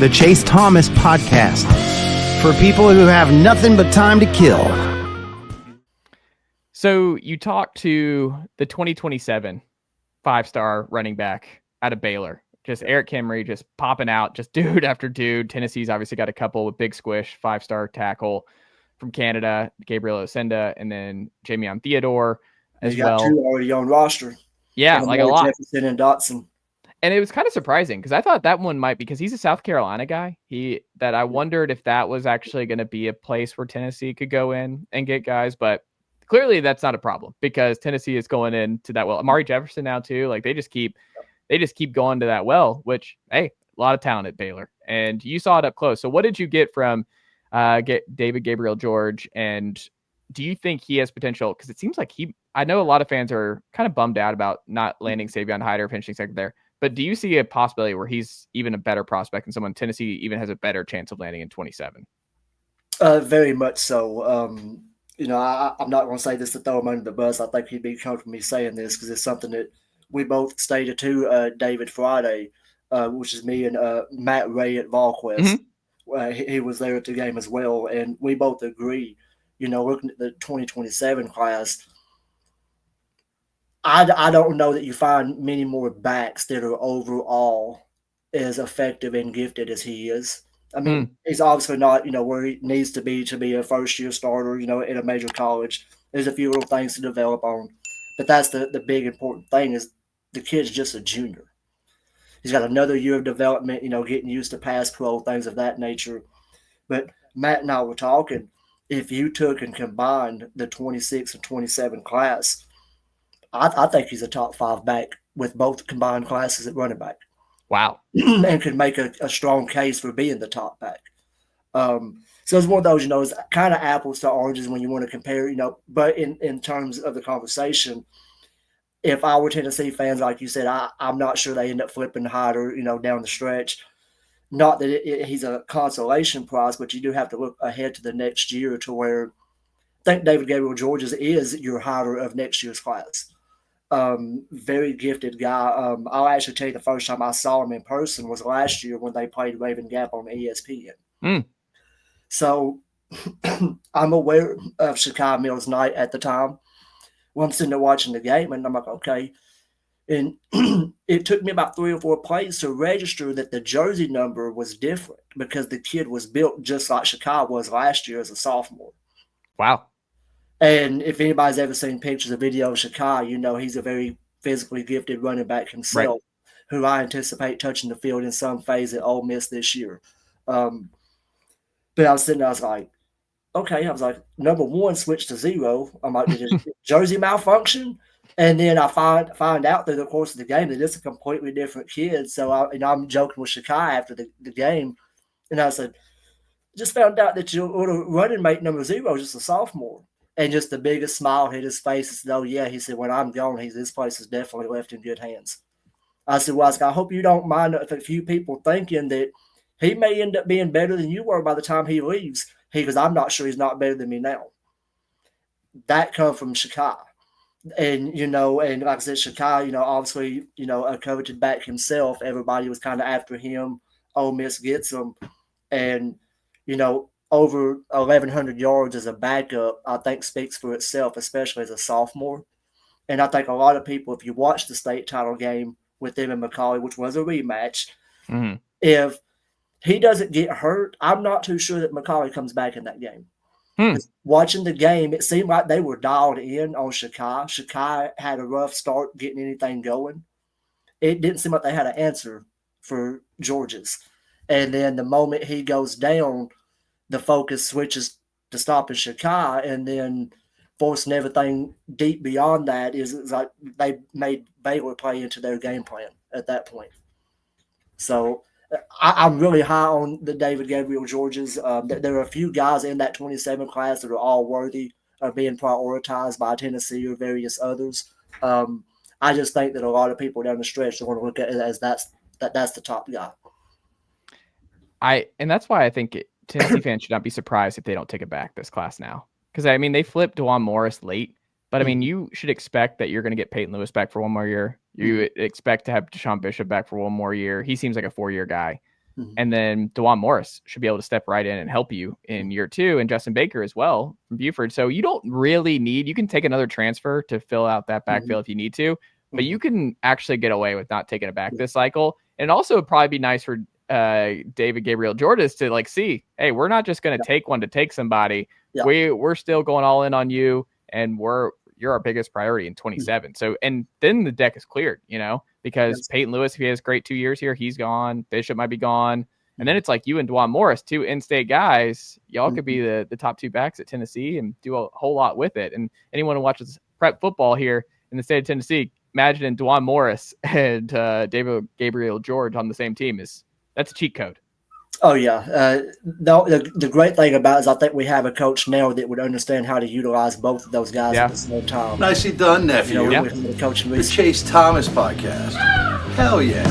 the Chase Thomas Podcast, for people who have nothing but time to kill. So you talked to the 2027 five-star running back out of Baylor, just Eric Kimry, just popping out, just dude after dude. Tennessee's obviously got a couple with Big Squish, five-star tackle from Canada, Gabriel Osenda, and then Jamion Theodore as well. You got two already on roster. Yeah, like a lot. Jefferson and Dotson. And it was kind of surprising because I thought that one might, because he's a South Carolina guy, that I wondered if that was actually going to be a place where Tennessee could go in and get guys, but clearly that's not a problem because Tennessee is going into that well. Amari Jefferson now too, like they just keep going to that well, which, hey, a lot of talent at Baylor, and you saw it up close. So what did you get from David Gabriel Georges, and do you think he has potential? Because it seems like I know a lot of fans are kind of bummed out about not landing Savion Hyder finishing second there. But do you see a possibility where he's even a better prospect and someone Tennessee even has a better chance of landing in 27? Very much so. I'm not going to say this to throw him under the bus. I think he'd be comfortable me saying this because it's something that we both stated to David Friday, which is me and Matt Ray at VolQuest. Mm-hmm. He was there at the game as well, and we both agree. Looking at the 2027 class, I don't know that you find many more backs that are overall as effective and gifted as he is. I mean, he's obviously not, where he needs to be a first-year starter, in a major college. There's a few little things to develop on. But that's the big important thing is the kid's just a junior. He's got another year of development, getting used to pass pro, things of that nature. But Matt and I were talking, if you took and combined the 26 and 27 class, I think he's a top 5 back with both combined classes at running back. Wow. And could make a strong case for being the top back. So it's one of those, it's kind of apples to oranges when you want to compare, but in terms of the conversation, if I were Tennessee fans, like you said, I'm not sure they end up flipping Hyder, down the stretch. Not that he's a consolation prize, but you do have to look ahead to the next year to where I think David Gabriel Georges is your Hyder of next year's class. Very gifted guy. I'll actually tell you the first time I saw him in person was last year when they played Raven Gap on ESPN. So I'm aware of Shakai Mills' night at the time. Well, I'm sitting there watching the game and I'm like, okay. And it took me about 3 or 4 plays to register that the jersey number was different because the kid was built just like Shakai was last year as a sophomore. Wow. And if anybody's ever seen pictures or video of Shakai, he's a very physically gifted running back himself, who I anticipate touching the field in some phase at Ole Miss this year. But I was sitting there, I was like, okay. I was like, number 1, switch to 0. I'm like, did his jersey malfunction? And then I find out through the course of the game that it's a completely different kid. So I'm joking with Shakai after the game. And I said, just found out that your running mate number 0 is just a sophomore. And just the biggest smile hit his face. He said, oh, yeah. He said, when I'm gone, this place is definitely left in good hands. I said, well, I hope you don't mind if a few people thinking that he may end up being better than you were by the time he leaves. Because I'm not sure he's not better than me now. That come from Shakai. And, and like I said, Shakai, obviously, a coveted back himself. Everybody was kind of after him. Ole Miss gets him. And, over 1,100 yards as a backup, I think speaks for itself, especially as a sophomore. And I think a lot of people, if you watch the state title game with him and McCauley, which was a rematch, if he doesn't get hurt, I'm not too sure that McCauley comes back in that game. Watching the game, it seemed like they were dialed in on Shakai. Shakai had a rough start getting anything going. It didn't seem like they had an answer for Georges. And then the moment he goes down, the focus switches to stopping Shakai, and then forcing everything deep beyond that is like they made Baylor play into their game plan at that point. So I'm really high on the David Gabriel Georges. There are a few guys in that 27 class that are all worthy of being prioritized by Tennessee or various others. I just think that a lot of people down the stretch are going to look at it as that's the top guy. And that's why I think Tennessee fans should not be surprised if they don't take it back this class now. Because, I mean, they flipped DeJuan Morris late. But, I mean, you should expect that you're going to get Peyton Lewis back for one more year. You expect to have Deshaun Bishop back for one more year. He seems like a 4-year guy. And then DeJuan Morris should be able to step right in and help you in year 2, and Justin Baker as well from Buford. So you don't really need, you can take another transfer to fill out that backfield if you need to, but you can actually get away with not taking it back this cycle. And also it'd probably be nice for David Gabriel Georges to like see, hey, we're not just going to take one to take somebody. We're still going all in on you, and you're our biggest priority in 27. So, and then the deck is cleared, because Peyton Lewis, if he has great 2 years here, he's gone. Bishop might be gone. And then it's like you and DeJuan Morris, 2 in-state guys. Y'all could be the top 2 backs at Tennessee and do a whole lot with it. And anyone who watches prep football here in the state of Tennessee, imagining DeJuan Morris and David Gabriel George on the same team that's a cheat code. Oh, yeah. The great thing about it is I think we have a coach now that would understand how to utilize both of those guys at the same time. Nicely done, nephew. With the coaching the Chase Thomas podcast. Hell yeah.